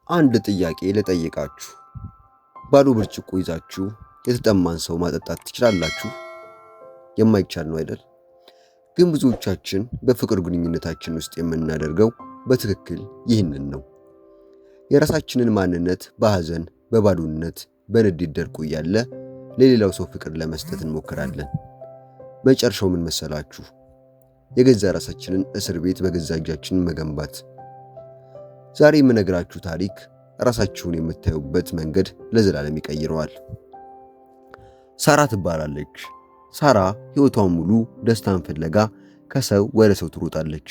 አንድ ጥያቄ ልጠይቃችሁ። ባዶ ብርጭቆ ይዛችሁ የተጠማን ሰው ማጠጣት ትችላላችሁ? የማይቻል ነው አይደል? ግን ብዙዎቻችን በፍቅር ግንኙነታችን ውስጥ የምናደርገው በትክክል ይህንን ነው። የራሳችንን ማንነት በሐዘን፣ በባዶነት፣ በንዴት ደርቆ እያለ ለሌላው ሰው ፍቅር ለመስጠት እንሞክራለን። መጨረሻው ምን መሰላችሁ? የገዛ ራሳችንን እስር ቤት በገዛ እጃችን መገንባት። ዛሬ የምነግራችሁ ታሪክ ራሳችሁን የምታዩበት መንገድ ለዘላለም ይቀይረዋል። ሳራ ትባላለች። ሳራ ሕይወቷን ሙሉ ደስታን ፍለጋ ከሰው ወደ ሰው ትሮጣለች።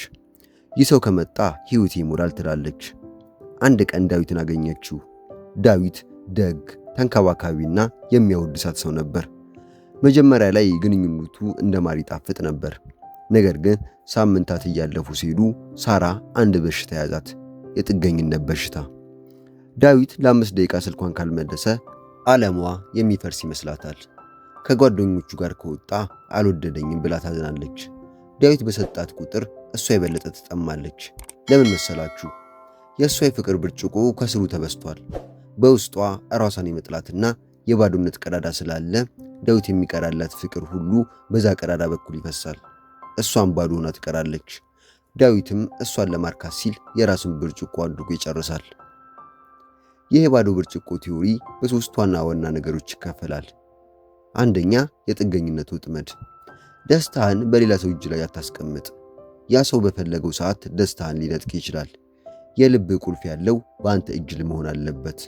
ይህ ሰው ከመጣ ሕይወቴ ይሞላል ትላለች። አንድ ቀን ዳዊትን አገኘችው። ዳዊት ደግ፣ ተንከባካቢና የሚያወድሳት ሰው ነበር። መጀመሪያ ላይ ግንኙነቱ እንደ ማር ይጣፍጥ ነበር። ነገር ግን ሳምንታት እያለፉ ሲሄዱ ሳራ አንድ በሽታ ያዛት፣ የጥገኝነት በሽታ። ዳዊት ለ5 ደቂቃ ስልኳን ካልመለሰ ዓለሟ የሚፈርስ ይመስላታል። ከጓደኞቹ ጋር ከወጣ አልወደደኝም ብላ ታዝናለች። ዳዊት በሰጣት ቁጥር እሷ የበለጠ ትጠማለች። ለምን መሰላችሁ? የእሷ የፍቅር ብርጭቆ ከስሩ ተበስቷል። በውስጧ ራሷን የመጥላትና የባዶነት ቀዳዳ ስላለ ዳዊት የሚቀራላት ፍቅር ሁሉ በዛ ቀዳዳ በኩል ይፈሳል። እሷን ባዶ ሆና ትቀራለች። ዳዊትም እሷን ለማርካት ሲል የራሱን ብርጭቆ አድርጎ ይጨርሳል። ይህ የባዶ ብርጭቆ ቲዮሪ በሶስት ዋና ዋና ነገሮች ይከፈላል። አንደኛ፣ የጥገኝነት ወጥመድ። ደስታህን በሌላ ሰው እጅ ላይ አታስቀምጥ። ያ ሰው በፈለገው ሰዓት ደስታህን ሊነጥቅ ይችላል። የልብ ቁልፍ ያለው በአንተ እጅ መሆን አለበት።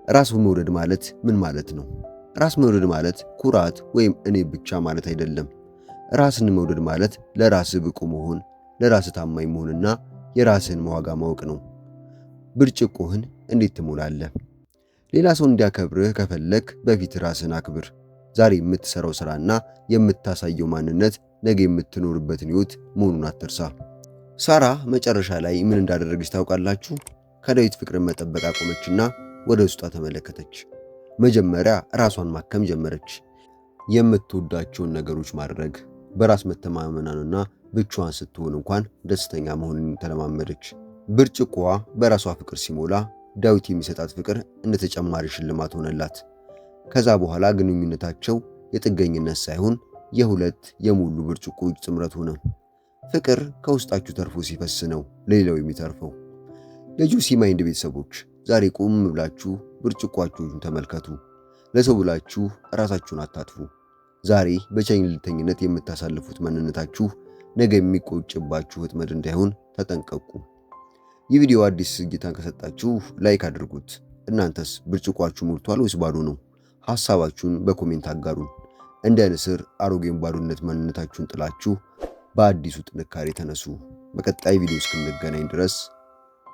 ራስ መውደድ ማለት ምን ማለት ነው? ራስ መውደድ ማለት ኩራት ወይም እኔ ብቻ ማለት አይደለም። ራስን መውደድ ማለት ለራስህ ብቁ መሆን፣ ለራስህ ታማኝ መሆንና የራስህን ዋጋ ማወቅ ነው። ብርጭቆህን እንዴት ትሞላለህ? ሌላ ሰው እንዲያከብርህ ከፈለክ በፊት ራስህን አክብር። ዛሬ የምትሰራው ስራና የምታሳየው ማንነት ነገ የምትኖርበትን ህይወት መሆኑን አትርሳ። ሳራ መጨረሻ ላይ ምን እንዳደረገች ታውቃላችሁ? ከዳዊት ፍቅርን መጠበቅ አቆመችና ወደ ውስጧ ተመለከተች። መጀመሪያ ራሷን ማከም ጀመረች። የምትወዳቸውን ነገሮች ማድረግ፣ በራስ መተማመናንና ብቻዋን ስትሆን እንኳን ደስተኛ መሆንን ተለማመደች። ብርጭቆዋ በራሷ ፍቅር ሲሞላ ዳዊት የሚሰጣት ፍቅር እንደ ተጨማሪ ሽልማት ሆነላት። ከዛ በኋላ ግንኙነታቸው የጥገኝነት ሳይሆን የሁለት የሙሉ ብርጭቆዎች ጥምረት ሆነ። ፍቅር ከውስጣችሁ ተርፎ ሲፈስ ነው ለሌላው የሚተርፈው። ለጁሲ ማይንድ ቤተሰቦች ዛሬ ቁም ብላችሁ ብርጭቆአችሁን ተመልከቱ። ለሰው ብላችሁ ራሳችሁን አታጥፉ። ዛሬ በቸልተኝነት የምታሳልፉት ማንነታችሁ ነገ የሚቆጭባችሁ ወጥመድ እንዳይሆን ተጠንቀቁ። ይህ ቪዲዮ አዲስ እይታን ከሰጣችሁ ላይክ አድርጉት። እናንተስ ብርጭቆአችሁ ሞልቷል ወይስ ባዶ ነው? ሐሳባችሁን በኮሜንት አጋሩን። እንደ ንስር አሮጌን ባዶነት ማንነታችሁን ጥላችሁ በአዲሱ ጥንካሬ ተነሱ። በቀጣይ ቪዲዮ እስክንገናኝ ድረስ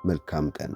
መልካም ቀን።